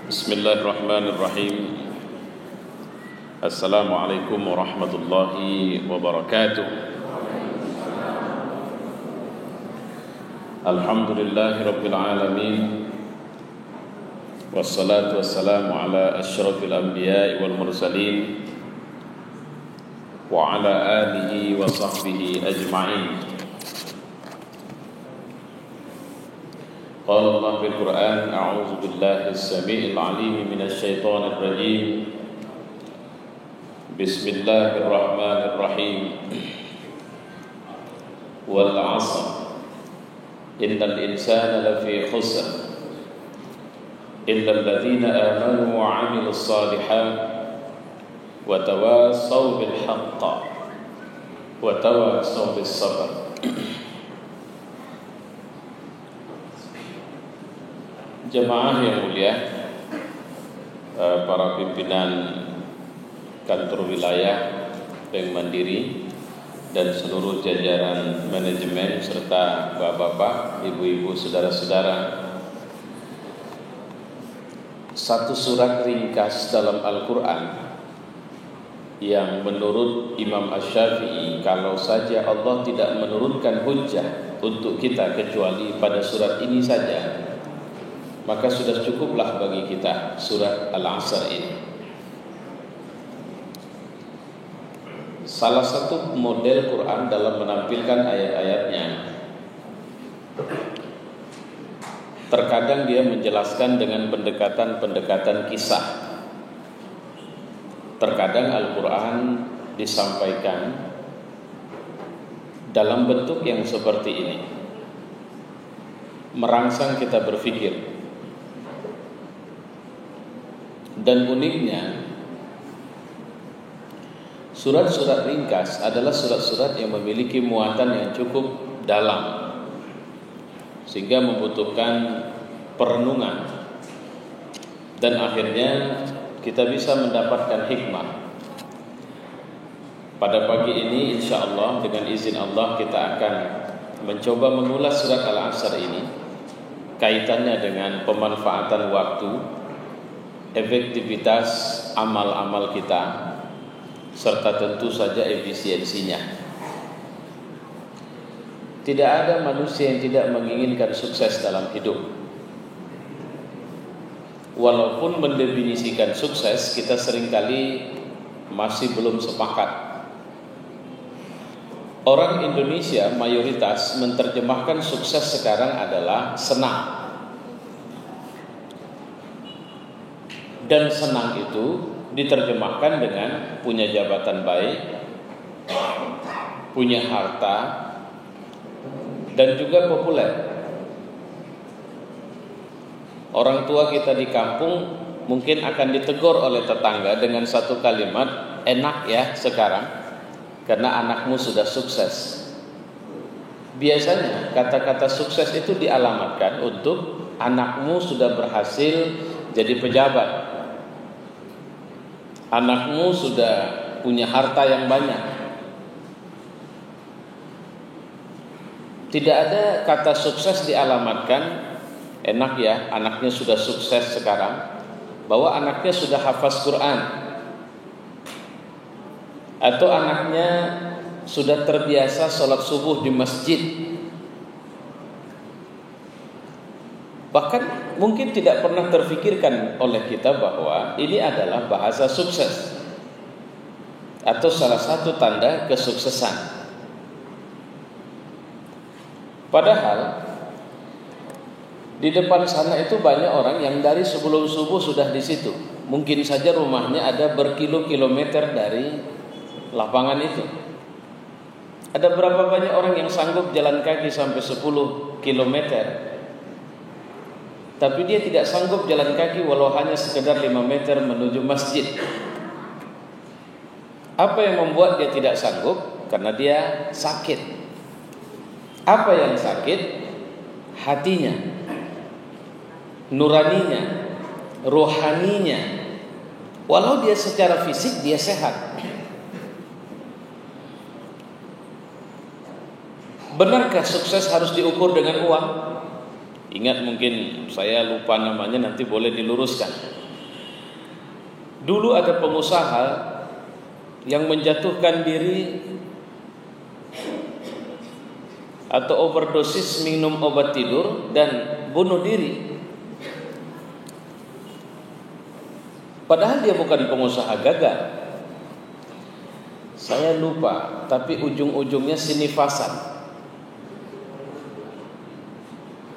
Bismillahirrahmanirrahim. Assalamualaikum warahmatullahi wabarakatuh. Alhamdulillahi rabbil alamin. Wassalatu wassalamu ala asyrafil anbiya'i wal mursalin wa ala alihi wa sahbihi ajma'in. Qala Allah fil Qur'an, a'udzu billahi as-sami'il 'alim minasy syaithanir rajim. Bismillahirrahmanirrahim. Wal 'asr. Innal insana lafi khusr. Illa alladziina aamanu wa 'amilus shalihaat wa tawassaw bil haqq wa tawassaw bis sabr. Jemaah yang mulia, para pimpinan kantor wilayah Bank Mandiri dan seluruh jajaran manajemen serta bapak-bapak, ibu-ibu, saudara-saudara, satu surat ringkas dalam Al-Quran yang menurut Imam Asy-Syafi'i, kalau saja Allah tidak menurunkan hujjah untuk kita kecuali pada surat ini saja, maka sudah cukuplah bagi kita surat Al-Asr ini. Salah satu model Quran dalam menampilkan ayat-ayatnya, terkadang dia menjelaskan dengan pendekatan-pendekatan kisah. Terkadang Al-Quran disampaikan dalam bentuk yang seperti ini, merangsang kita berpikir. Dan uniknya, surat-surat ringkas adalah surat-surat yang memiliki muatan yang cukup dalam, sehingga membutuhkan perenungan, dan akhirnya kita bisa mendapatkan hikmah. Pada pagi ini insyaallah dengan izin Allah kita akan mencoba mengulas surat Al-Asr ini, kaitannya dengan pemanfaatan waktu, efektivitas amal-amal kita, serta tentu saja efisiensinya. Tidak ada manusia yang tidak menginginkan sukses dalam hidup. Walaupun mendefinisikan sukses, kita seringkali masih belum sepakat. Orang Indonesia mayoritas menerjemahkan sukses sekarang adalah senang. Dan senang itu diterjemahkan dengan punya jabatan baik, punya harta, dan juga populer. Orang tua kita di kampung mungkin akan ditegur oleh tetangga dengan satu kalimat, enak ya sekarang karena anakmu sudah sukses. Biasanya kata-kata sukses itu dialamatkan untuk anakmu sudah berhasil jadi pejabat, anakmu sudah punya harta yang banyak. Tidak ada kata sukses dialamatkan, enak ya anaknya sudah sukses sekarang, bahwa anaknya sudah hafaz Quran, atau anaknya sudah terbiasa sholat subuh di masjid. Bahkan mungkin tidak pernah terfikirkan oleh kita bahwa ini adalah bahasa sukses atau salah satu tanda kesuksesan. Padahal di depan sana itu banyak orang yang dari sebelum subuh sudah di situ. Mungkin saja rumahnya ada berkilo-kilometer dari lapangan itu. Ada berapa banyak orang yang sanggup jalan kaki sampai 10 kilometer, tapi dia tidak sanggup jalan kaki walau hanya sekedar 5 meter menuju masjid. Apa yang membuat dia tidak sanggup? Karena dia sakit. Apa yang sakit? Hatinya, nuraninya, rohaninya. Walau dia secara fisik dia sehat. Benarkah sukses harus diukur dengan uang? Ingat, mungkin saya lupa namanya, nanti boleh diluruskan. Dulu ada pengusaha yang menjatuhkan diri atau overdosis minum obat tidur dan bunuh diri. Padahal dia bukan pengusaha gagal. Saya lupa, tapi ujung-ujungnya sinifasan.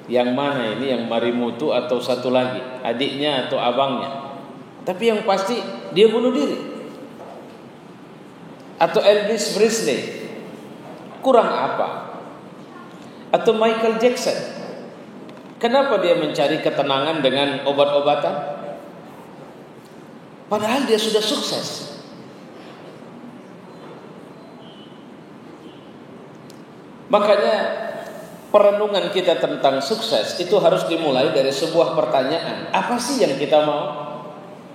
Yang mana ini, yang Marimutu atau satu lagi, adiknya atau abangnya. Tapi yang pasti dia bunuh diri. Atau Elvis Presley, kurang apa? Atau Michael Jackson, kenapa dia mencari ketenangan dengan obat-obatan? Padahal dia sudah sukses. Makanya perenungan kita tentang sukses itu harus dimulai dari sebuah pertanyaan. Apa sih yang kita mau?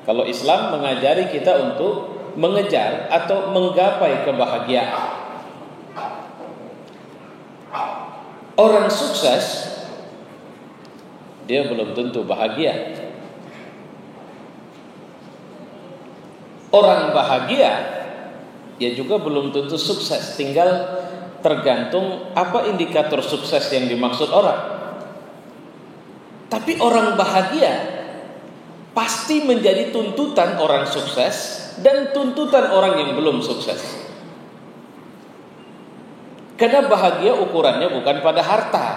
Kalau Islam mengajari kita untuk mengejar atau menggapai kebahagiaan. Orang sukses dia belum tentu bahagia. Orang bahagia dia juga belum tentu sukses. Tinggal tergantung apa indikator sukses yang dimaksud orang. Tapi orang bahagia pasti menjadi tuntutan orang sukses dan tuntutan orang yang belum sukses. Karena bahagia ukurannya bukan pada harta.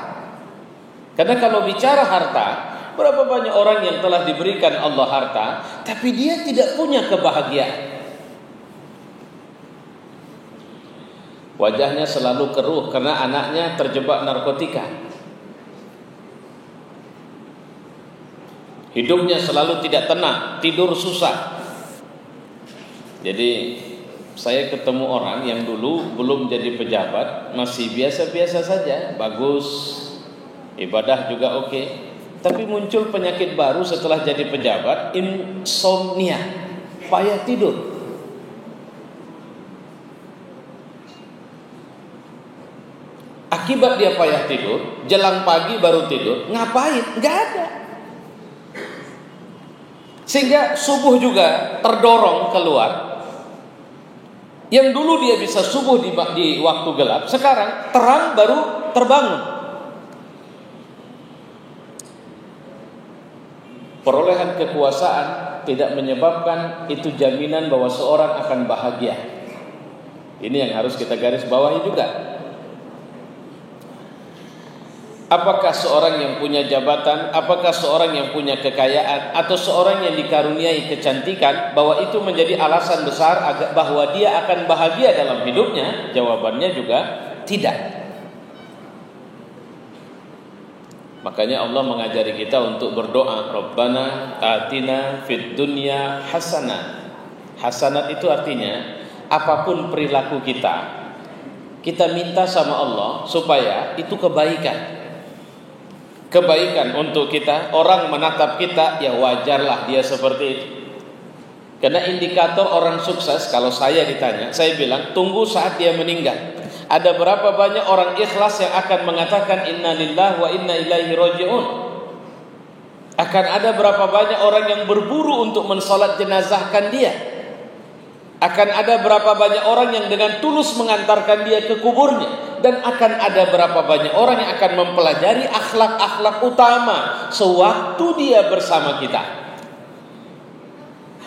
Karena kalau bicara harta, berapa banyak orang yang telah diberikan Allah harta, tapi dia tidak punya kebahagiaan. Wajahnya selalu keruh karena anaknya terjebak narkotika. Hidupnya selalu tidak tenang, tidur susah. Jadi saya ketemu orang yang dulu belum jadi pejabat, masih biasa-biasa saja, bagus, ibadah juga oke. Tapi muncul penyakit baru setelah jadi pejabat, insomnia, payah tidur. Akibat dia payah tidur, jelang pagi baru tidur, ngapain? Nggak ada. Sehingga subuh juga terdorong keluar. Yang dulu dia bisa subuh di waktu gelap, sekarang terang baru terbangun. Perolehan kekuasaan tidak menyebabkan itu jaminan bahwa seorang akan bahagia. Ini yang harus kita garis bawahi juga. Apakah seorang yang punya jabatan, apakah seorang yang punya kekayaan, atau seorang yang dikaruniai kecantikan, bahwa itu menjadi alasan besar bahwa dia akan bahagia dalam hidupnya? Jawabannya juga tidak. Makanya Allah mengajari kita untuk berdoa, Rabbana atina fid dunya hasanah. Hasanat itu artinya apapun perilaku kita minta sama Allah supaya itu kebaikan. Kebaikan untuk kita, orang menatap kita, ya wajarlah dia seperti itu. Karena indikator orang sukses, kalau saya ditanya, saya bilang tunggu saat dia meninggal. Ada berapa banyak orang ikhlas yang akan mengatakan inna lillahi wa inna ilaihi raji'un? Akan ada berapa banyak orang yang berburu untuk mensalat jenazahkan dia? Akan ada berapa banyak orang yang dengan tulus mengantarkan dia ke kuburnya? Dan akan ada berapa banyak orang yang akan mempelajari akhlak-akhlak utama sewaktu dia bersama kita.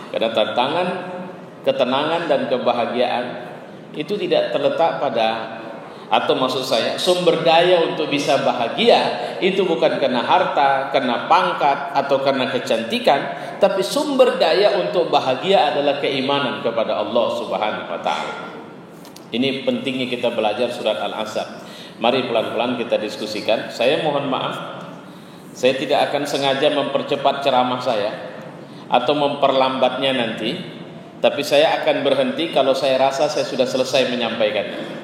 Karena tantangan, ketenangan dan kebahagiaan itu tidak terletak pada, atau maksud saya, sumber daya untuk bisa bahagia itu bukan karena harta, karena pangkat, atau karena kecantikan, tapi sumber daya untuk bahagia adalah keimanan kepada Allah Subhanahu wa taala. Ini pentingnya kita belajar surat Al-Asr. Mari pelan-pelan kita diskusikan. Saya mohon maaf, saya tidak akan sengaja mempercepat ceramah saya atau memperlambatnya nanti, tapi saya akan berhenti kalau saya rasa saya sudah selesai menyampaikannya.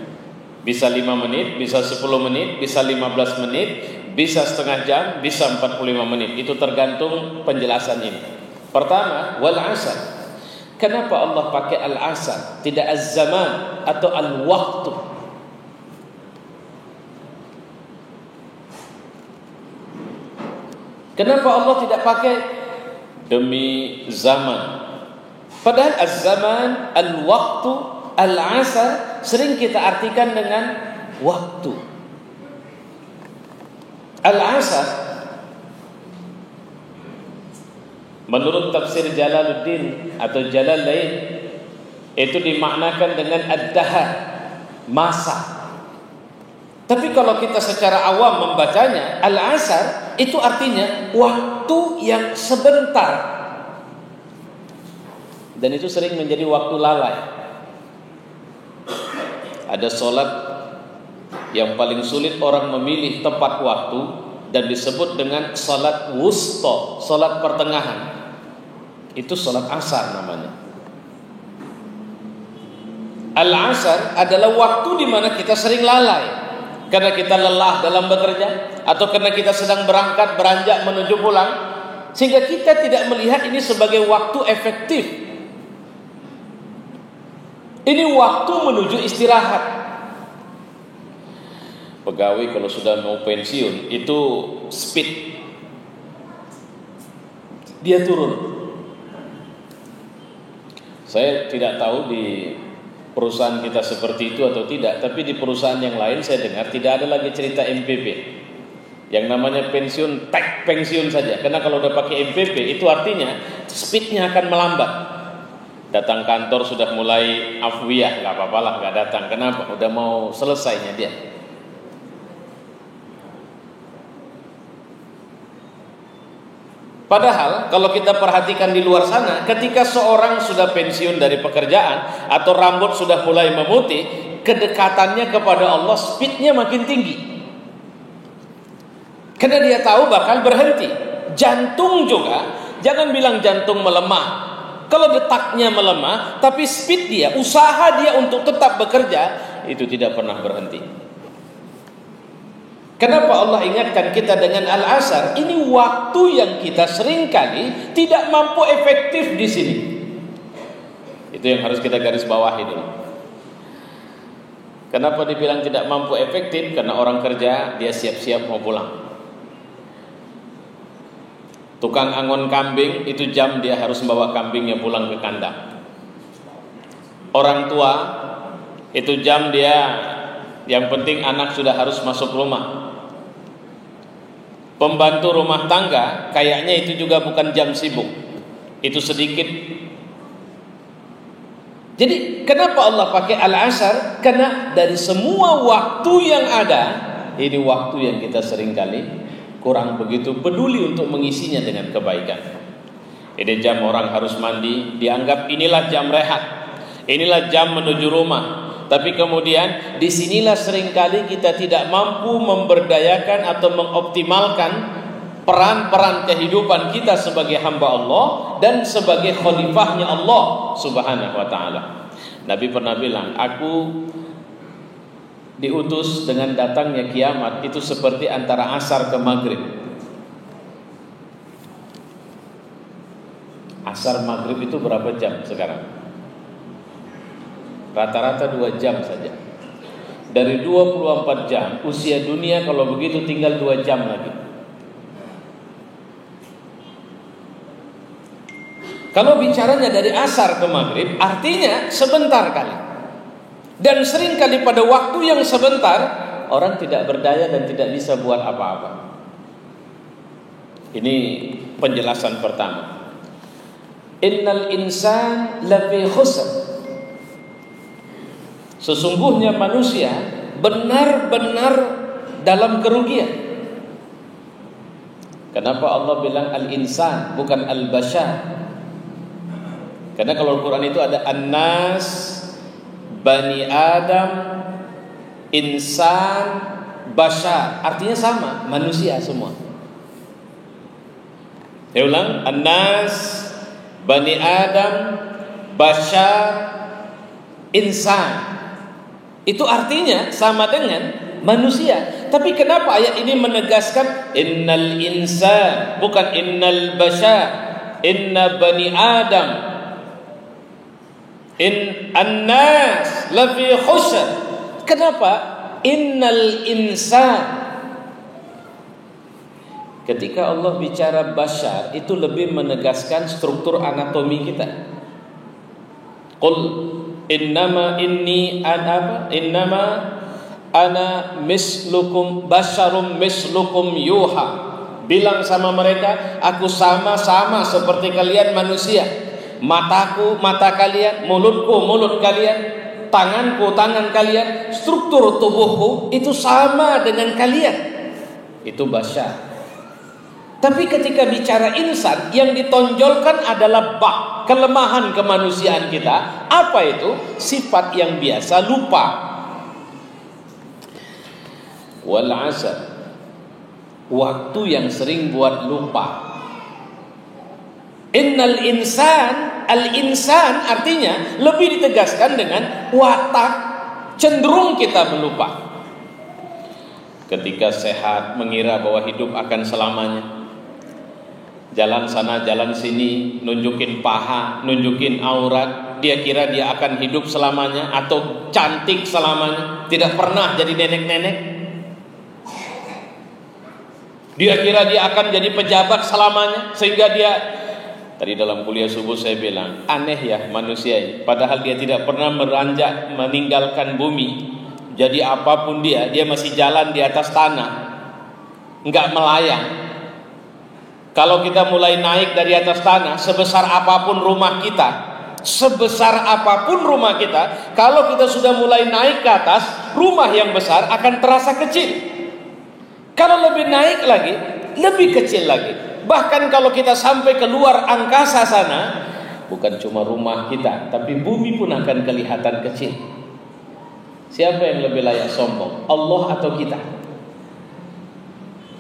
Bisa 5 menit, bisa 10 menit, bisa 15 menit, bisa setengah jam, bisa 45 menit. Itu tergantung penjelasan ini. Pertama, wal asr. Kenapa Allah pakai al-asr, tidak az-zaman atau al-waktu? Kenapa Allah tidak pakai demi zaman? Padahal az-zaman, al-waktu, al-asar sering kita artikan dengan waktu. Al-asar menurut tafsir Jalaluddin atau Jalalain itu dimaknakan dengan ad-dahar, masa. Tapi kalau kita secara awam membacanya, al-asar itu artinya waktu yang sebentar. Dan itu sering menjadi waktu lalai. Ada solat yang paling sulit orang memilih tepat waktu dan disebut dengan solat wusta, solat pertengahan. Itu solat asar namanya. Al-asar adalah waktu di mana kita sering lalai. Karena kita lelah dalam bekerja, atau karena kita sedang berangkat, beranjak menuju pulang, sehingga kita tidak melihat ini sebagai waktu efektif. Ini waktu menuju istirahat. Pegawai kalau sudah mau pensiun itu speed, dia turun. Saya tidak tahu di perusahaan kita seperti itu atau tidak, tapi di perusahaan yang lain saya dengar tidak ada lagi cerita MPP. Yang namanya pensiun, tag pensiun saja. Karena kalau udah pakai MPP itu artinya speednya akan melambat. Datang kantor sudah mulai afwiyah, nggak apa-apa lah nggak datang. Kenapa? Udah mau selesainya dia. Padahal kalau kita perhatikan di luar sana, ketika seorang sudah pensiun dari pekerjaan atau rambut sudah mulai memutih, kedekatannya kepada Allah speednya makin tinggi. Karena dia tahu bakal berhenti. Jantung juga, jangan bilang jantung melemah. Kalau detaknya melemah, tapi speed dia, usaha dia untuk tetap bekerja, itu tidak pernah berhenti. Kenapa Allah ingatkan kita dengan al-asar? Ini waktu yang kita seringkali tidak mampu efektif di sini. Itu yang harus kita garis bawahi dulu. Kenapa dibilang tidak mampu efektif? Karena orang kerja, dia siap-siap mau pulang. Tukang angon kambing, itu jam dia harus membawa kambingnya pulang ke kandang. Orang tua, itu jam dia, yang penting anak sudah harus masuk rumah. Pembantu rumah tangga, kayaknya itu juga bukan jam sibuk. Itu sedikit. Jadi kenapa Allah pakai al-asar? Karena dari semua waktu yang ada, ini waktu yang kita seringkali kurang begitu peduli untuk mengisinya dengan kebaikan. Ini jam orang harus mandi, dianggap inilah jam rehat, inilah jam menuju rumah. Tapi kemudian disinilah seringkali kita tidak mampu memberdayakan atau mengoptimalkan peran-peran kehidupan kita sebagai hamba Allah dan sebagai khalifahnya Allah Subhanahu wa ta'ala. Nabi pernah bilang, aku diutus dengan datangnya kiamat itu seperti antara asar ke maghrib. Asar maghrib itu berapa jam sekarang? Rata-rata 2 jam saja. Dari 24 jam usia dunia kalau begitu tinggal 2 jam lagi. Kalau bicaranya dari asar ke maghrib, artinya sebentar kali. Dan sering kali pada waktu yang sebentar, orang tidak berdaya dan tidak bisa buat apa-apa. Ini penjelasan pertama. Innal insan lafi khusr. Sesungguhnya manusia benar-benar dalam kerugian. Kenapa Allah bilang al-insan bukan al-bashar? Karena kalau Al-Quran itu ada an-nas, Bani Adam, insan, bashar, artinya sama, manusia semua. Saya ulang, an-nas, Bani Adam, bashar, insan. Itu artinya sama dengan manusia. Tapi kenapa ayat ini menegaskan innal insan, bukan innal bashar, inna Bani Adam, in an-nas lafi khusr. Kenapa innal insan? Ketika Allah bicara bashar, itu lebih menegaskan struktur anatomi kita. Qul innama ana mislukum basyarum mislukum yuha. Bilang sama mereka, aku sama-sama seperti kalian manusia. Mataku mata kalian, mulutku mulut kalian, tanganku tangan kalian, struktur tubuhku itu sama dengan kalian. Itu basyar. Tapi ketika bicara insan, yang ditonjolkan adalah kelemahan kemanusiaan kita. Apa itu? Sifat yang biasa lupa. Wal 'asr, waktu yang sering buat lupa. Innal insan, al-insan artinya lebih ditegaskan dengan watak, cenderung kita melupa. Ketika sehat mengira bahwa hidup akan selamanya. Jalan sana jalan sini, nunjukin paha, nunjukin aurat, dia kira dia akan hidup selamanya atau cantik selamanya, tidak pernah jadi nenek-nenek. Dia kira dia akan jadi pejabat selamanya, sehingga dia, tadi dalam kuliah subuh saya bilang, aneh ya manusia ini. Padahal dia tidak pernah beranjak meninggalkan bumi. Jadi apapun dia masih jalan di atas tanah, enggak melayang. Kalau kita mulai naik dari atas tanah, sebesar apapun rumah kita, kalau kita sudah mulai naik ke atas, rumah yang besar akan terasa kecil. Kalau lebih naik lagi, lebih kecil lagi. Bahkan kalau kita sampai keluar angkasa sana, bukan cuma rumah kita, tapi bumi pun akan kelihatan kecil. Siapa yang lebih layak sombong? Allah atau kita?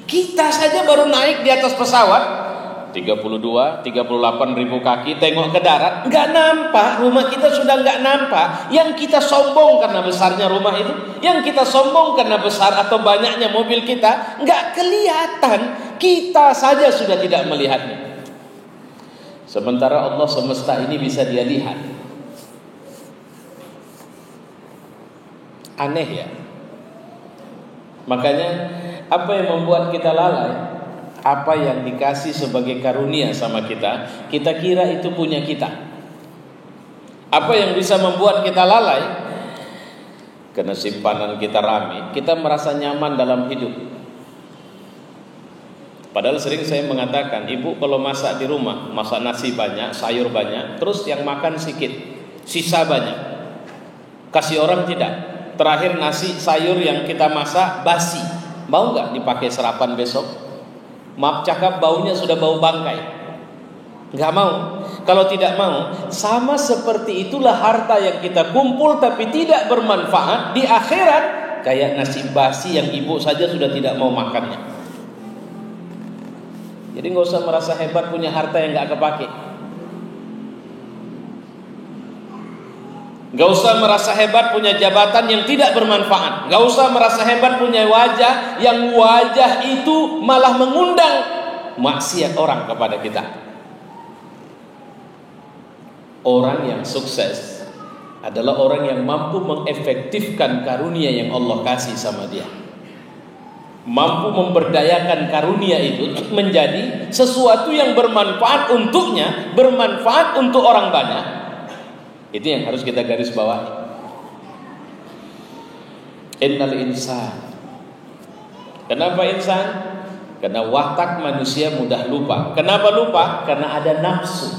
Kita saja baru naik di atas pesawat 32, 38 ribu kaki, tengok ke darat, nggak nampak, rumah kita sudah nggak nampak. Yang kita sombong karena besarnya rumah itu, yang kita sombong karena besar atau banyaknya mobil kita, nggak kelihatan. Kita saja sudah tidak melihatnya. Sementara Allah semesta ini bisa dia lihat. Aneh ya. Makanya apa yang membuat kita lalai? Apa yang dikasih sebagai karunia sama kita, kita kira itu punya kita. Apa yang bisa membuat kita lalai? Karena simpanan kita rame, kita merasa nyaman dalam hidup. Padahal sering saya mengatakan, ibu kalau masak di rumah, masak nasi banyak, sayur banyak, terus yang makan sedikit, sisa banyak, kasih orang tidak. Terakhir nasi sayur yang kita masak basi, mau nggak dipakai sarapan besok? Maaf cakap, baunya sudah bau bangkai. Nggak mau. Kalau tidak mau, sama seperti itulah harta yang kita kumpul tapi tidak bermanfaat di akhirat, kayak nasi basi yang ibu saja sudah tidak mau makannya. Jadi nggak usah merasa hebat punya harta yang nggak kepake. Gak usah merasa hebat punya jabatan yang tidak bermanfaat. Gak usah merasa hebat punya wajah yang wajah itu malah mengundang maksiat orang kepada kita. Orang yang sukses adalah orang yang mampu mengefektifkan karunia yang Allah kasih sama dia. Mampu memberdayakan karunia itu menjadi sesuatu yang bermanfaat untuknya, bermanfaat untuk orang banyak. Itu yang harus kita garis bawahi. Innal insan. Kenapa insan? Karena watak manusia mudah lupa. Kenapa lupa? Karena ada nafsu.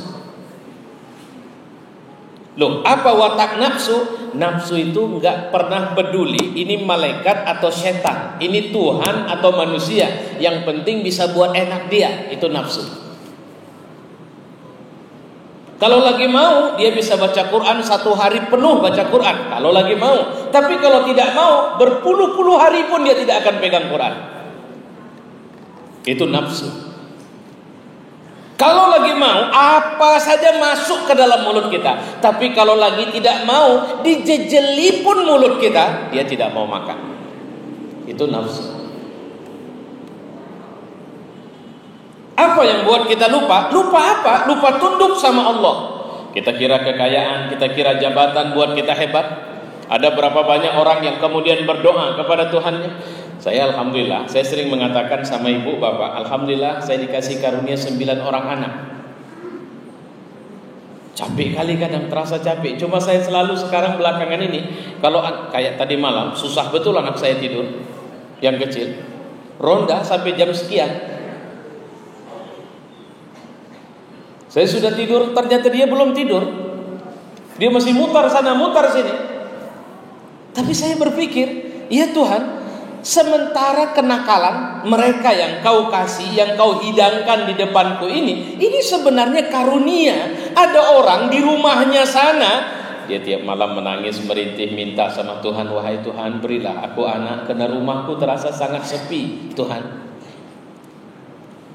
Loh, apa watak nafsu? Nafsu itu enggak pernah peduli ini malaikat atau setan, ini Tuhan atau manusia. Yang penting bisa buat enak dia, itu nafsu. Kalau lagi mau, dia bisa baca Quran 1 hari penuh baca Quran. Kalau lagi mau. Tapi kalau tidak mau, berpuluh-puluh hari pun dia tidak akan pegang Quran. Itu nafsu. Kalau lagi mau, apa saja masuk ke dalam mulut kita. Tapi kalau lagi tidak mau, dijejeli pun mulut kita, dia tidak mau makan. Itu nafsu. Apa yang buat kita lupa? Lupa apa? Lupa tunduk sama Allah. Kita kira kekayaan, kita kira jabatan buat kita hebat. Ada berapa banyak orang yang kemudian berdoa kepada Tuhannya, Saya alhamdulillah, saya sering mengatakan sama ibu bapak, alhamdulillah saya dikasih karunia 9 orang anak. Capek kali kadang, terasa capek. Cuma saya selalu sekarang belakangan ini, kalau kayak tadi malam, susah betul anak saya tidur, yang kecil, ronda sampai jam sekian. Saya sudah tidur, ternyata dia belum tidur. Dia masih mutar sana, mutar sini. Tapi saya berpikir, ya Tuhan, sementara kenakalan mereka yang kau kasih, yang kau hidangkan di depanku ini sebenarnya karunia. Ada orang di rumahnya sana, dia tiap malam menangis merintih minta sama Tuhan, wahai Tuhan berilah aku anak, karena rumahku terasa sangat sepi. Tuhan,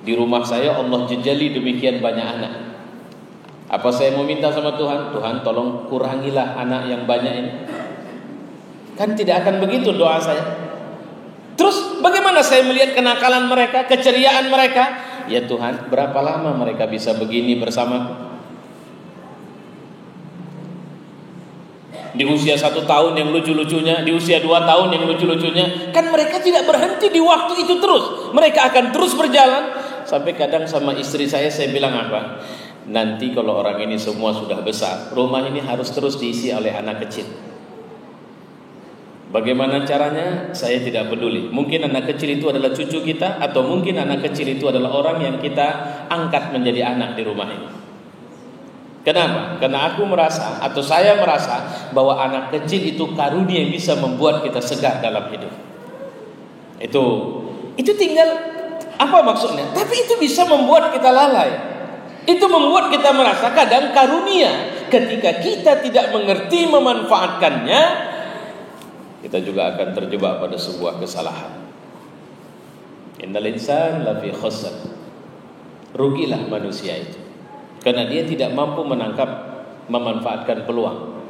di rumah saya Allah jejali demikian banyak anak. Apa saya mau minta sama Tuhan? Tuhan tolong kurangilah anak yang banyak ini. Kan tidak akan begitu doa saya. Terus bagaimana saya melihat kenakalan mereka, keceriaan mereka? Ya Tuhan, berapa lama mereka bisa begini bersamaku? Di usia 1 tahun yang lucu-lucunya, di usia 2 tahun yang lucu-lucunya, kan mereka tidak berhenti di waktu itu terus. Mereka akan terus berjalan. Sampai kadang sama istri saya bilang apa? Nanti kalau orang ini semua sudah besar, rumah ini harus terus diisi oleh anak kecil. Bagaimana caranya? Saya tidak peduli. Mungkin anak kecil itu adalah cucu kita, atau mungkin anak kecil itu adalah orang yang kita angkat menjadi anak di rumah ini. Kenapa? Karena aku merasa, atau saya merasa, bahwa anak kecil itu karunia yang bisa membuat kita segar dalam hidup. Itu tinggal apa maksudnya? Tapi itu bisa membuat kita lalai. Itu membuat kita merasa kadang karunia. Ketika kita tidak mengerti memanfaatkannya, kita juga akan terjebak pada sebuah kesalahan. Innal insan lafi khusr. Rugilah manusia itu, karena dia tidak mampu memanfaatkan peluang.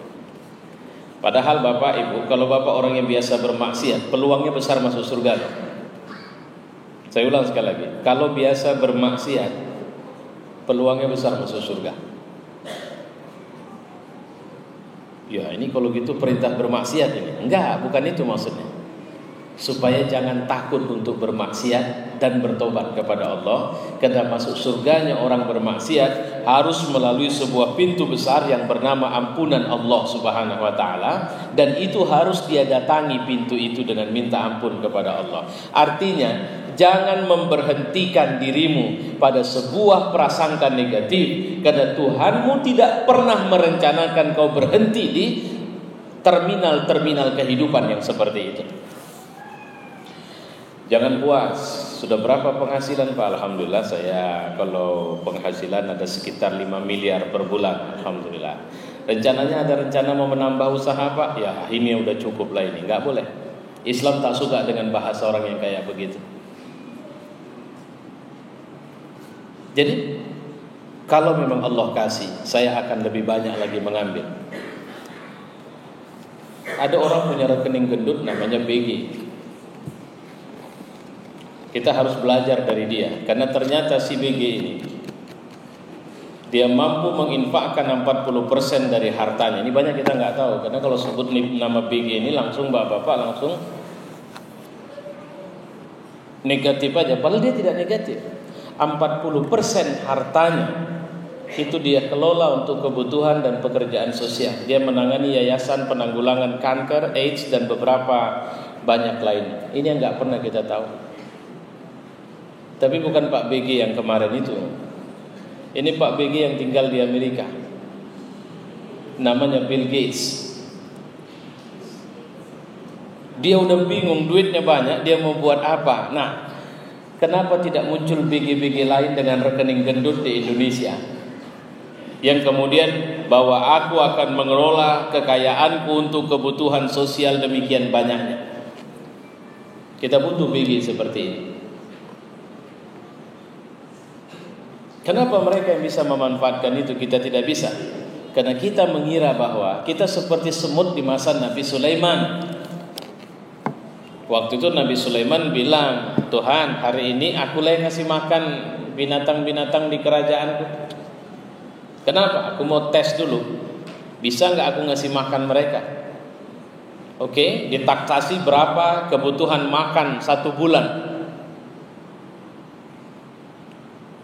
Padahal Bapak Ibu, kalau Bapak orang yang biasa bermaksiat, peluangnya besar masuk surga. Saya ulang sekali lagi, kalau biasa bermaksiat, peluangnya besar masuk surga. Ya ini kalau gitu perintah bermaksiat ini. Enggak, bukan itu maksudnya. Supaya jangan takut untuk bermaksiat dan bertobat kepada Allah. Karena masuk surganya orang bermaksiat harus melalui sebuah pintu besar yang bernama ampunan Allah Subhanahu wa taala, dan itu harus dia datangi pintu itu dengan minta ampun kepada Allah. Artinya jangan memberhentikan dirimu pada sebuah prasangka negatif, karena Tuhanmu tidak pernah merencanakan kau berhenti di terminal-terminal kehidupan yang seperti itu. Jangan puas. Sudah berapa penghasilan Pak? Alhamdulillah saya kalau penghasilan ada sekitar 5 miliar per bulan. Alhamdulillah. Rencananya ada rencana mau menambah usaha Pak? Ya ini udah cukup lah ini. Nggak boleh. Islam tak suka dengan bahasa orang yang kayak begitu. Jadi kalau memang Allah kasih, saya akan lebih banyak lagi mengambil. Ada orang punya rekening gendut namanya BG. Kita harus belajar dari dia, karena ternyata si BG ini dia mampu menginfakkan 40% dari hartanya. Ini banyak kita nggak tahu, karena kalau sebut nama BG ini langsung bapak-bapak langsung negatif aja, padahal dia tidak negatif. 40% hartanya itu dia kelola untuk kebutuhan dan pekerjaan sosial. Dia menangani yayasan penanggulangan kanker, AIDS, dan beberapa banyak lainnya. Ini yang nggak pernah kita tahu. Tapi bukan Pak BG yang kemarin itu. Ini Pak BG yang tinggal di Amerika. Namanya Bill Gates. Dia udah bingung, duitnya banyak, dia mau buat apa? Nah, kenapa tidak muncul BG-BG lain dengan rekening gendut di Indonesia? Yang kemudian bahwa aku akan mengelola kekayaanku untuk kebutuhan sosial demikian banyaknya. Kita butuh BG seperti ini. Kenapa mereka yang bisa memanfaatkan itu kita tidak bisa? Karena kita mengira bahwa kita seperti semut di masa Nabi Sulaiman. Waktu itu Nabi Sulaiman bilang, Tuhan hari ini aku yang ngasih makan binatang-binatang di kerajaanku. Kenapa? Aku mau tes dulu, bisa nggak aku ngasih makan mereka? Oke, ditaksasi berapa kebutuhan makan 1 bulan.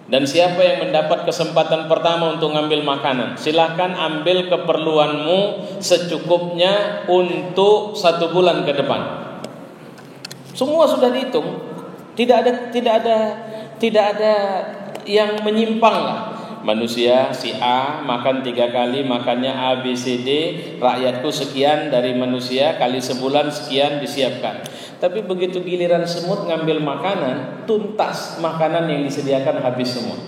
Dan siapa yang mendapat kesempatan pertama untuk ngambil makanan, silahkan ambil keperluanmu secukupnya untuk 1 bulan ke depan. Semua sudah dihitung, tidak ada yang menyimpang lah. Manusia si A makan 3 kali, makannya A, B, C, D. Rakyatku sekian, dari manusia kali sebulan sekian disiapkan. Tapi begitu giliran semut ngambil makanan, tuntas makanan yang disediakan habis semua.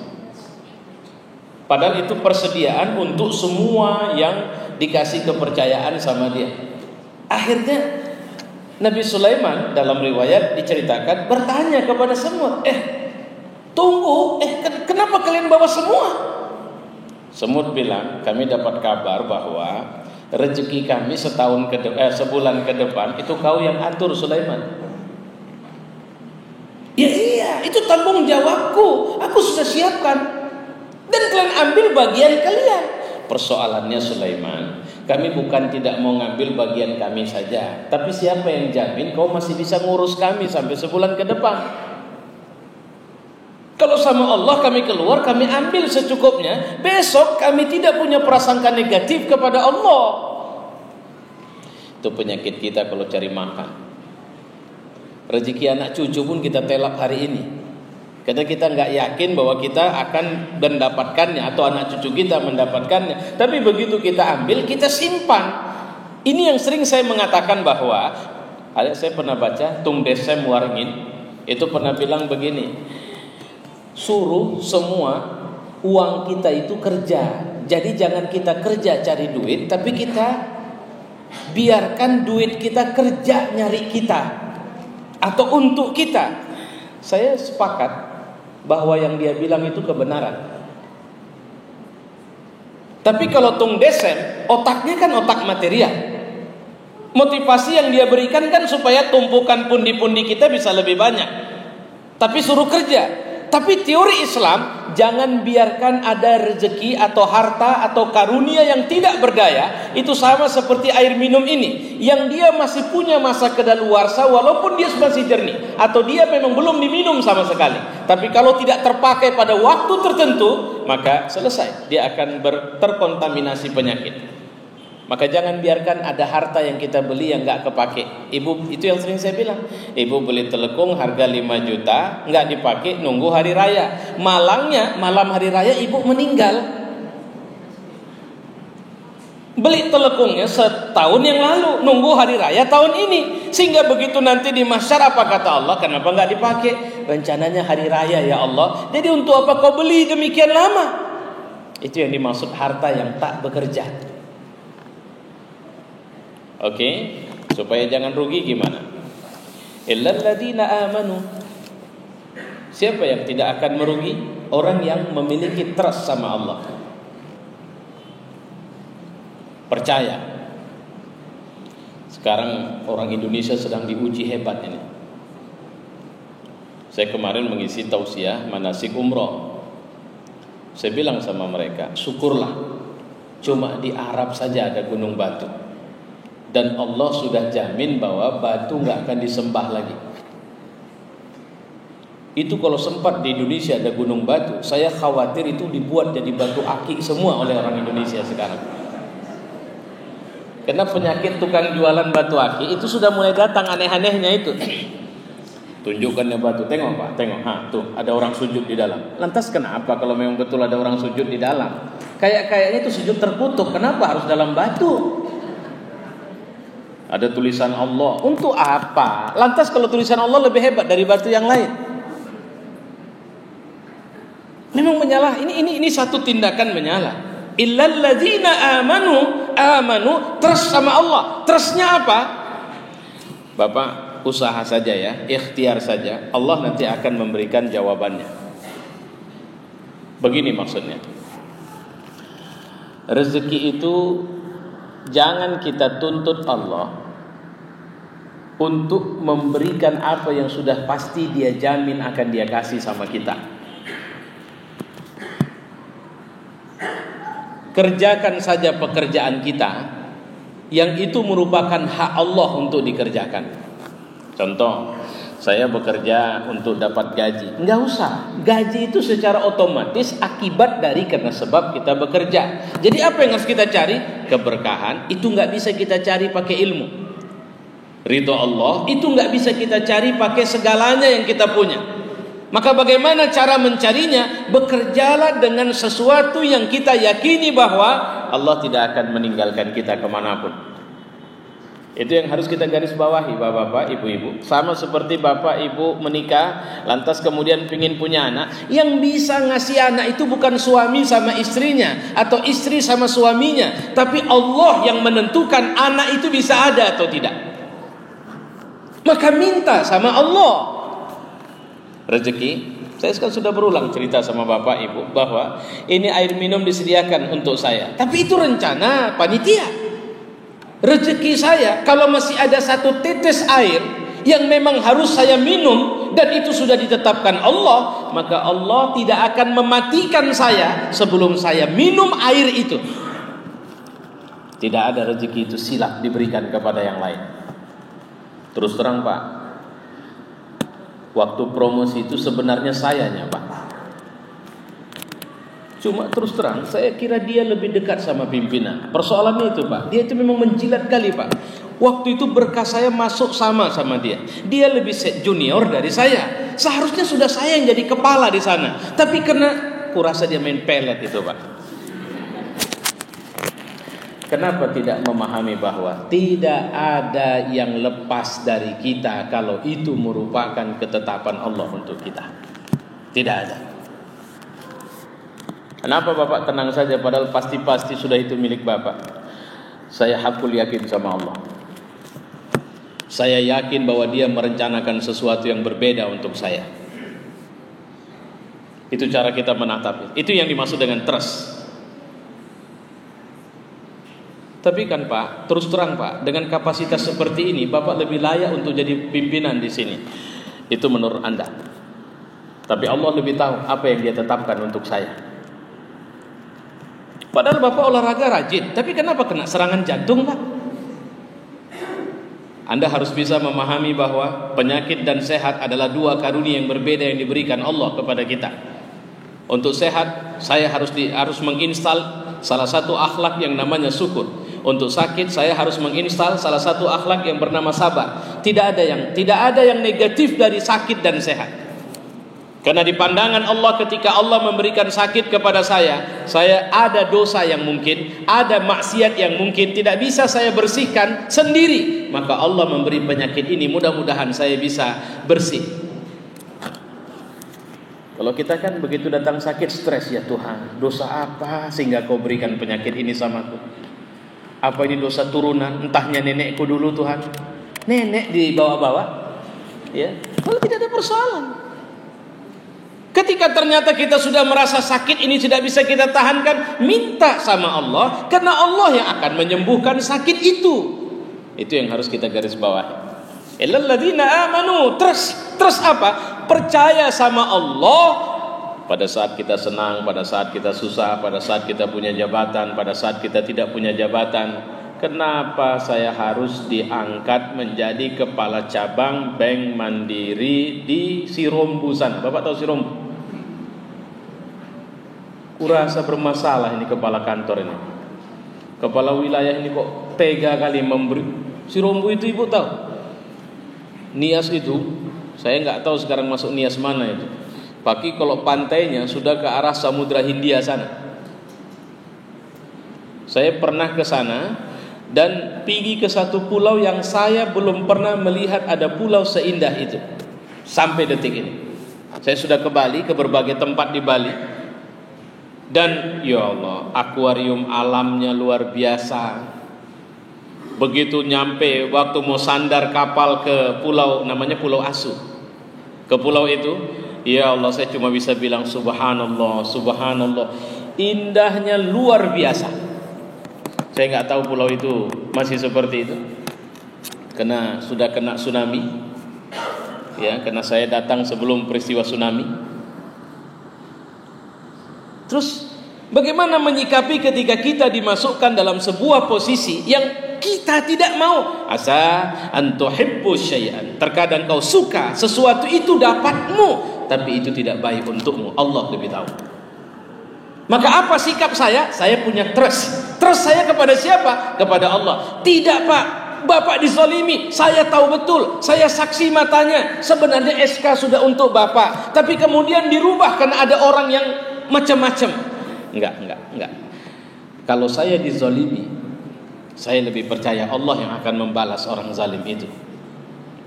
Padahal itu persediaan untuk semua yang dikasih kepercayaan sama dia. Akhirnya Nabi Sulaiman dalam riwayat diceritakan bertanya kepada semut, tunggu, kenapa kalian bawa semua? Semut bilang, kami dapat kabar bahwa rezeki kami sebulan ke depan itu kau yang atur, Sulaiman. Ya iya, itu tanggung jawabku, aku sudah siapkan, dan kalian ambil bagian kalian. Persoalannya Sulaiman, kami bukan tidak mau ngambil bagian kami saja, tapi siapa yang jamin kau masih bisa ngurus kami sampai sebulan ke depan? Kalau sama Allah kami keluar, kami ambil secukupnya, besok kami tidak punya prasangka negatif kepada Allah. Itu penyakit kita kalau cari makan. Rezeki anak cucu pun kita telap hari ini, karena kita nggak yakin bahwa kita akan mendapatkannya atau anak cucu kita mendapatkannya. Tapi begitu kita ambil, kita simpan. Ini yang sering saya mengatakan bahwa, saya pernah baca Tung Desem Waringin itu pernah bilang begini, suruh semua uang kita itu kerja. Jadi jangan kita kerja cari duit, tapi kita biarkan duit kita kerja nyari kita atau untuk kita. Saya sepakat bahwa yang dia bilang itu kebenaran. Tapi kalau Tung Desem, otaknya kan otak material. Motivasi yang dia berikan kan supaya tumpukan pundi-pundi kita bisa lebih banyak. Tapi suruh kerja. Tapi teori Islam, jangan biarkan ada rezeki atau harta atau karunia yang tidak berdaya. Itu sama seperti air minum ini, yang dia masih punya masa kedaluarsa walaupun dia masih jernih, atau dia memang belum diminum sama sekali. Tapi kalau tidak terpakai pada waktu tertentu, maka selesai, dia akan terkontaminasi penyakit. Maka jangan biarkan ada harta yang kita beli yang nggak kepake. Ibu, itu yang sering saya bilang, ibu beli telekung harga 5 juta, nggak dipakai, nunggu hari raya. Malangnya malam hari raya ibu meninggal. Beli telekungnya setahun yang lalu, nunggu hari raya tahun ini, sehingga begitu nanti di mahsyar apa kata Allah, kenapa nggak dipakai? Rencananya hari raya ya Allah. Jadi untuk apa kau beli demikian lama? Itu yang dimaksud harta yang tak bekerja. Oke, supaya jangan rugi gimana? Illal ladzina amanu. Siapa yang tidak akan merugi? Orang yang memiliki trust sama Allah. Percaya. Sekarang orang Indonesia sedang diuji hebat ini. Saya kemarin mengisi tausiah manasik umroh. Saya bilang sama mereka, syukurlah, cuma di Arab saja ada gunung batu. Dan Allah sudah jamin bahwa batu nggak akan disembah lagi. Itu kalau sempat di Indonesia ada gunung batu, saya khawatir itu dibuat jadi batu akik semua oleh orang Indonesia sekarang. Karena penyakit tukang jualan batu akik itu sudah mulai datang, aneh-anehnya itu. Tunjukkannya batu, tengok Pak, tengok, tuh ada orang sujud di dalam. Lantas kenapa kalau memang betul ada orang sujud di dalam? Kayaknya itu sujud terkutuk, kenapa harus dalam batu? Ada tulisan Allah, untuk apa? Lantas kalau tulisan Allah lebih hebat dari batu yang lain? Memang menyalah. Ini satu tindakan menyalah. Illal ladzina amanu trust sama Allah. Trustnya apa? Bapak usaha saja ya, ikhtiar saja. Allah nanti akan memberikan jawabannya. Begini maksudnya. Rezeki itu jangan kita tuntut Allah untuk memberikan apa yang sudah pasti dia jamin akan dia kasih sama kita. Kerjakan saja pekerjaan kita, yang itu merupakan hak Allah untuk dikerjakan. Contoh, saya bekerja untuk dapat gaji. Enggak usah. Gaji itu secara otomatis akibat dari karena sebab kita bekerja. Jadi apa yang harus kita cari? Keberkahan. Itu enggak bisa kita cari pakai ilmu. Ridho Allah itu enggak bisa kita cari pakai segalanya yang kita punya. Maka bagaimana cara mencarinya? Bekerjalah dengan sesuatu yang kita yakini bahwa Allah tidak akan meninggalkan kita kemanapun. Itu yang harus kita garis bawahi, bapak-bapak, ibu-ibu. Sama seperti bapak ibu menikah, lantas kemudian ingin punya anak. Yang bisa ngasih anak itu bukan suami sama istrinya, atau istri sama suaminya, tapi Allah yang menentukan anak itu bisa ada atau tidak. Maka minta sama Allah rezeki. Saya sekarang sudah berulang cerita sama bapak ibu bahwa ini air minum disediakan untuk saya, tapi itu rencana panitia. Rezeki saya kalau masih ada satu tetes air yang memang harus saya minum dan itu sudah ditetapkan Allah, maka Allah tidak akan mematikan saya sebelum saya minum air itu. Tidak ada rezeki itu silap diberikan kepada yang lain. Terus terang Pak, waktu promosi itu sebenarnya sayanya Pak. Cuma terus terang saya kira dia lebih dekat sama pimpinan. Persoalannya itu Pak, dia itu memang menjilat kali Pak. Waktu itu berkas saya masuk sama dia. Dia lebih junior dari saya. Seharusnya sudah saya yang jadi kepala di sana. Tapi karena kurasa dia main pelet itu Pak. Kenapa tidak memahami bahwa tidak ada yang lepas dari kita kalau itu merupakan ketetapan Allah untuk kita. Tidak ada. Kenapa Bapak tenang saja padahal pasti-pasti sudah itu milik Bapak? Saya hakul yakin sama Allah. Saya yakin bahwa dia merencanakan sesuatu yang berbeda untuk saya. Itu cara kita menatap. Itu yang dimaksud dengan trust. Tapi kan Pak, terus terang Pak, dengan kapasitas seperti ini Bapak lebih layak untuk jadi pimpinan di sini. Itu menurut Anda. Tapi Allah lebih tahu apa yang dia tetapkan untuk saya. Padahal Bapak olahraga rajin, tapi kenapa kena serangan jantung Pak? Anda harus bisa memahami bahwa penyakit dan sehat adalah dua karunia yang berbeda yang diberikan Allah kepada kita. Untuk sehat, saya harus menginstal salah satu akhlak yang namanya syukur. Untuk sakit, saya harus menginstal salah satu akhlak yang bernama sabar. Tidak ada yang negatif dari sakit dan sehat. Karena di pandangan Allah ketika Allah memberikan sakit kepada saya ada dosa yang mungkin, ada maksiat yang mungkin tidak bisa saya bersihkan sendiri, maka Allah memberi penyakit ini, mudah-mudahan saya bisa bersih. Kalau kita kan begitu datang sakit stres, ya Tuhan, dosa apa sehingga kau berikan penyakit ini samaku? Apa ini dosa turunan? Entahnya nenekku dulu Tuhan. Nenek dibawa-bawa, ya. Kalau tidak ada persoalan. Ketika ternyata kita sudah merasa sakit ini tidak bisa kita tahankan, minta sama Allah, karena Allah yang akan menyembuhkan sakit itu. Itu yang harus kita garis bawahi. Illalladzina amanu, terus apa? Percaya sama Allah pada saat kita senang, pada saat kita susah, pada saat kita punya jabatan, pada saat kita tidak punya jabatan. Kenapa saya harus diangkat menjadi kepala cabang Bank Mandiri di Sirombu sana? Bapak tahu Sirombu? Kurasa bermasalah ini kepala kantor ini. Kepala wilayah ini kok tega kali memberi. Sirombu itu ibu tahu? Nias itu, saya nggak tahu sekarang masuk Nias mana itu. Pagi kalau pantainya sudah ke arah Samudra Hindia sana. Saya pernah ke sana dan pergi ke satu pulau yang saya belum pernah melihat ada pulau seindah itu sampai detik ini. Saya sudah ke Bali, ke berbagai tempat di Bali, dan ya Allah, akuarium alamnya luar biasa. Begitu nyampe waktu mau sandar kapal ke pulau namanya Pulau Asu, ke pulau itu, ya Allah, saya cuma bisa bilang subhanallah, subhanallah, indahnya luar biasa. Saya nggak tahu pulau itu masih seperti itu, karena sudah kena tsunami, ya, karena saya datang sebelum peristiwa tsunami. Terus Bagaimana menyikapi ketika kita dimasukkan dalam sebuah posisi yang kita tidak mau? Asa antuhibbu syai'an. Terkadang kau suka sesuatu itu dapatmu, tapi itu tidak baik untukmu. Allah lebih tahu. Maka apa sikap saya? Saya punya trust. Trust saya kepada siapa? Kepada Allah. Tidak, Pak, Bapak dizalimi. Saya tahu betul. Saya saksi matanya. Sebenarnya SK sudah untuk Bapak, tapi kemudian dirubah karena ada orang yang macam-macam. Enggak. Kalau saya dizalimi, saya lebih percaya Allah yang akan membalas orang zalim itu.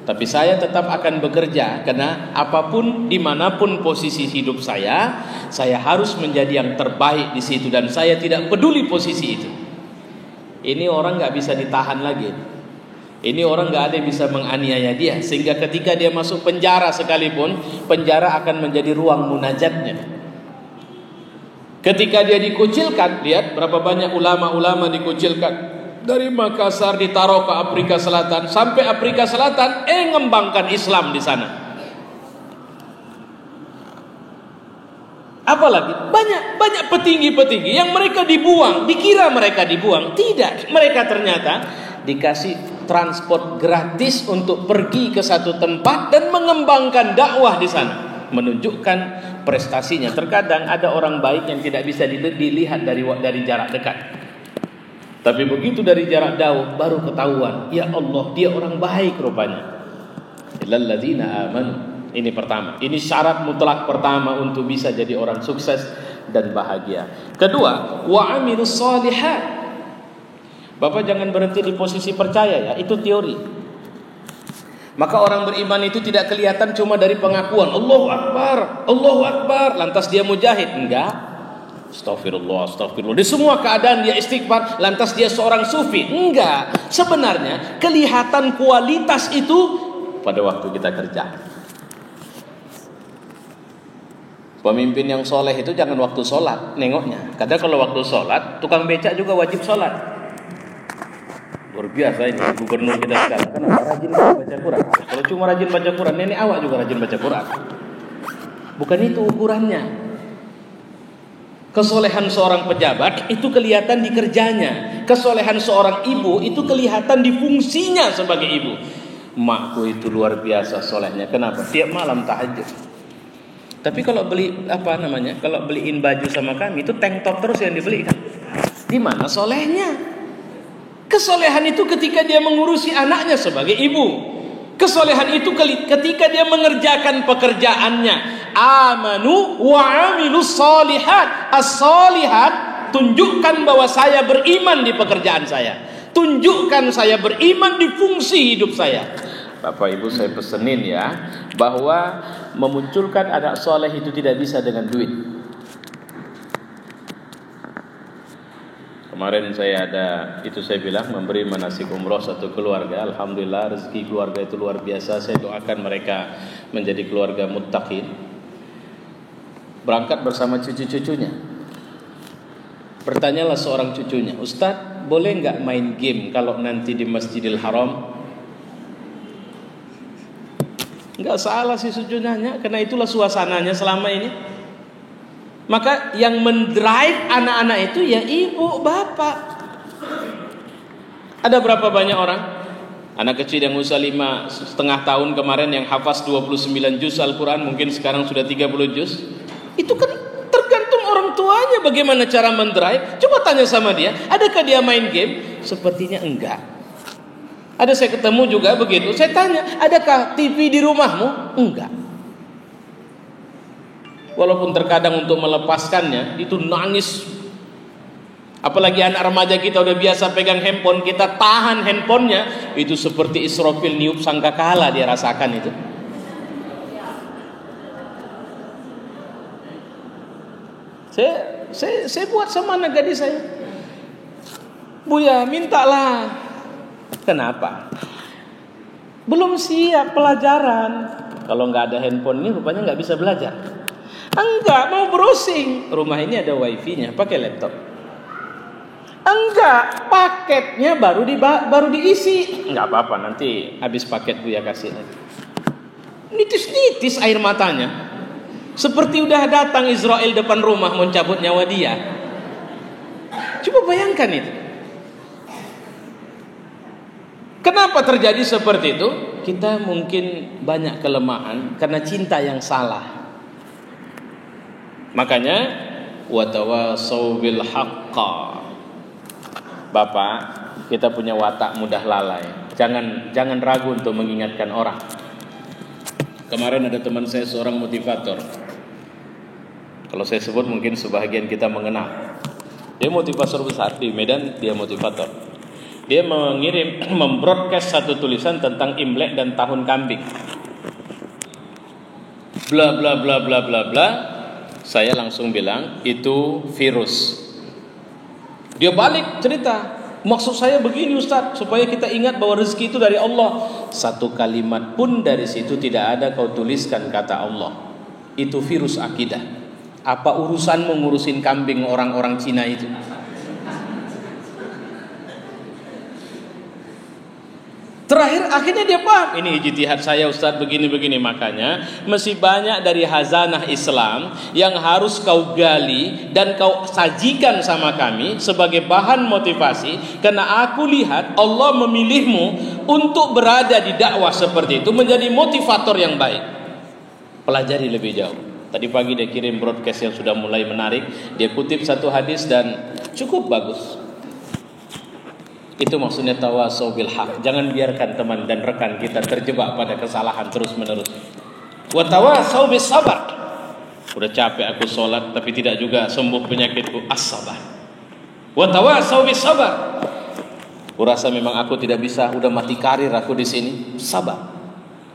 Tapi saya tetap akan bekerja, karena apapun, dimanapun posisi hidup saya harus menjadi yang terbaik di situ, dan saya tidak peduli posisi itu. Ini orang nggak bisa ditahan lagi. Ini orang nggak ada yang bisa menganiaya dia, sehingga ketika dia masuk penjara sekalipun, penjara akan menjadi ruang munajatnya. Ketika dia dikucilkan, lihat berapa banyak ulama-ulama dikucilkan. Dari Makassar ditaruh ke Afrika Selatan, sampai Afrika Selatan ngembangkan Islam di sana. Apalagi banyak petinggi-petinggi yang mereka dibuang, dikira mereka dibuang, tidak, mereka ternyata dikasih transport gratis untuk pergi ke satu tempat dan mengembangkan dakwah di sana, menunjukkan prestasinya. Terkadang ada orang baik yang tidak bisa dilihat dari jarak dekat, tapi begitu dari jarak jauh baru ketahuan, ya Allah, dia orang baik rupanya. Illal ladzina amanu. Ini pertama, ini syarat mutlak pertama untuk bisa jadi orang sukses dan bahagia. Kedua, wa amilus shalihat. Bapak jangan berhenti di posisi percaya ya, itu teori. Maka orang beriman itu tidak kelihatan cuma dari pengakuan Allahu Akbar, lantas dia mujahid. Enggak. Astagfirullah. Di semua keadaan dia istighfar, lantas dia seorang sufi. Enggak. Sebenarnya kelihatan kualitas itu pada waktu kita kerja. Pemimpin yang soleh itu jangan waktu sholat nengoknya. Kadang kalau waktu sholat, tukang becak juga wajib sholat. Luar biasa ini gubernur kita sekarang. Kenapa rajin baca Quran? Kalau cuma rajin baca Quran, nenek awak juga rajin baca Quran. Bukan itu ukurannya. Kesolehan seorang pejabat itu kelihatan di kerjanya. Kesolehan seorang ibu itu kelihatan di fungsinya sebagai ibu. Makku itu luar biasa solehnya. Kenapa? Tiap malam tahajud. Tapi kalau kalau beliin baju sama kami itu tank top terus yang dibeli kan? Di mana solehnya? Kesolehan itu ketika dia mengurusi anaknya sebagai ibu. Kesolehan itu ketika dia mengerjakan pekerjaannya. Amanu wa amilus shalihat. As-shalihat, tunjukkan bahwa saya beriman di pekerjaan saya. Tunjukkan saya beriman di fungsi hidup saya. Bapak Ibu, saya pesenin ya, bahwa memunculkan anak soleh itu tidak bisa dengan duit. Kemarin saya bilang memberi manasik umroh satu keluarga. Alhamdulillah rezeki keluarga itu luar biasa. Saya doakan mereka menjadi keluarga muttaqin. Berangkat bersama cucu-cucunya. Bertanyalah seorang cucunya, Ustadz, boleh nggak main game kalau nanti di Masjidil Haram? Nggak salah sih cucunya, karena itulah suasananya selama ini. Maka yang mendrive anak-anak itu ya ibu, bapak. Ada berapa banyak orang? Anak kecil yang usia 5,5 tahun kemarin yang hafaz 29 juz Al-Quran, mungkin sekarang sudah 30 juz. Itu kan tergantung orang tuanya bagaimana cara mendrive. Coba tanya sama dia, adakah dia main game? Sepertinya enggak. Ada saya ketemu juga begitu. Saya tanya, adakah TV di rumahmu? Enggak. Walaupun terkadang untuk melepaskannya itu nangis. Apalagi anak remaja kita udah biasa pegang handphone, kita tahan handphonenya, itu seperti Israfil niup sangkakala dia rasakan itu. Saya buat sama anak gadis saya. Buya, mintalah. Kenapa? Belum siap pelajaran. Kalau nggak ada handphone ini rupanya nggak bisa belajar. Enggak, mau browsing. Rumah ini ada wifi-nya, pakai laptop. Enggak, paketnya baru diisi. Enggak apa-apa, nanti habis paket Buya kasih lagi. Nitis-nitis air matanya. Seperti udah datang Israel depan rumah mau cabut nyawa dia. Coba bayangkan itu. Kenapa terjadi seperti itu? Kita mungkin banyak kelemahan karena cinta yang salah. Makanya watawasau bil haqqa. Bapak, kita punya watak mudah lalai. Jangan ragu untuk mengingatkan orang. Kemarin ada teman saya seorang motivator. Kalau saya sebut mungkin sebahagian kita mengenal. Dia motivator besar di Medan, dia motivator. Dia membroadcast satu tulisan tentang Imlek dan tahun kambing. Bla bla bla bla bla bla. Saya langsung bilang itu virus. Dia balik cerita, maksud saya begini Ustaz, supaya kita ingat bahwa rezeki itu dari Allah. Satu kalimat pun dari situ tidak ada kau tuliskan kata Allah. Itu virus akidah. Apa urusanmu ngurusin kambing orang-orang Cina itu? Terakhir akhirnya dia paham, ini ijtihad saya Ustaz begini-begini. Makanya masih banyak dari hazanah Islam yang harus kau gali dan kau sajikan sama kami sebagai bahan motivasi. Karena aku lihat Allah memilihmu untuk berada di dakwah seperti itu, menjadi motivator yang baik. Pelajari lebih jauh. Tadi pagi dia kirim broadcast yang sudah mulai menarik. Dia kutip satu hadis dan cukup bagus. Itu maksudnya tawasau bil haq. Jangan biarkan teman dan rekan kita terjebak pada kesalahan terus menerus. Wa tawasau bis sabar. Udah capek aku sholat tapi tidak juga sembuh penyakitku, as-sabar. Wa tawasau bis sabar. Kurasa memang aku tidak bisa, udah mati karir aku di sini. Sabar.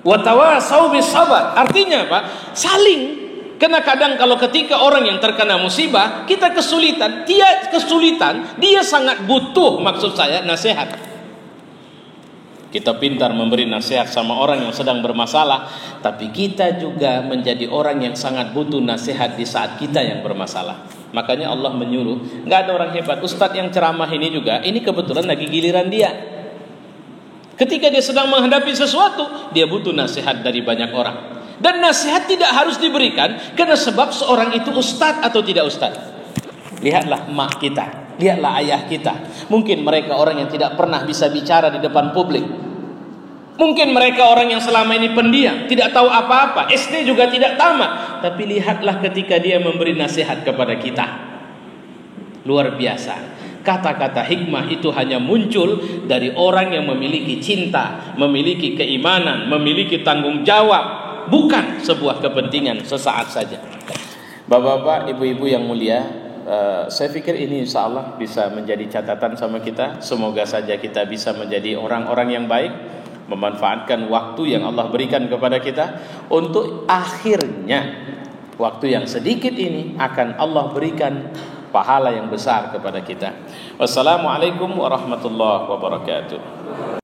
Wa tawasau bis sabar. Artinya apa? Saling. Karena kadang kalau ketika orang yang terkena musibah, kita kesulitan, dia sangat butuh, maksud saya, nasihat. Kita pintar memberi nasihat sama orang yang sedang bermasalah, tapi kita juga menjadi orang yang sangat butuh nasihat di saat kita yang bermasalah. Makanya Allah menyuruh, nggak ada orang hebat. Ustadz yang ceramah ini juga, ini kebetulan lagi giliran dia. Ketika dia sedang menghadapi sesuatu, dia butuh nasihat dari banyak orang. Dan nasihat tidak harus diberikan karena sebab seorang itu ustadz atau tidak ustadz. Lihatlah mak kita, lihatlah ayah kita. Mungkin mereka orang yang tidak pernah bisa bicara di depan publik. Mungkin mereka orang yang selama ini pendiam, tidak tahu apa-apa, SD juga tidak tamat. Tapi lihatlah ketika dia memberi nasihat kepada kita. Luar biasa. Kata-kata hikmah itu hanya muncul dari orang yang memiliki cinta, memiliki keimanan, memiliki tanggung jawab. Bukan sebuah kepentingan sesaat saja. Bapak-bapak, ibu-ibu yang mulia, saya pikir ini insya Allah bisa menjadi catatan sama kita. Semoga saja kita bisa menjadi orang-orang yang baik, memanfaatkan waktu yang Allah berikan kepada kita untuk akhirnya waktu yang sedikit ini akan Allah berikan pahala yang besar kepada kita. Wassalamualaikum warahmatullahi wabarakatuh.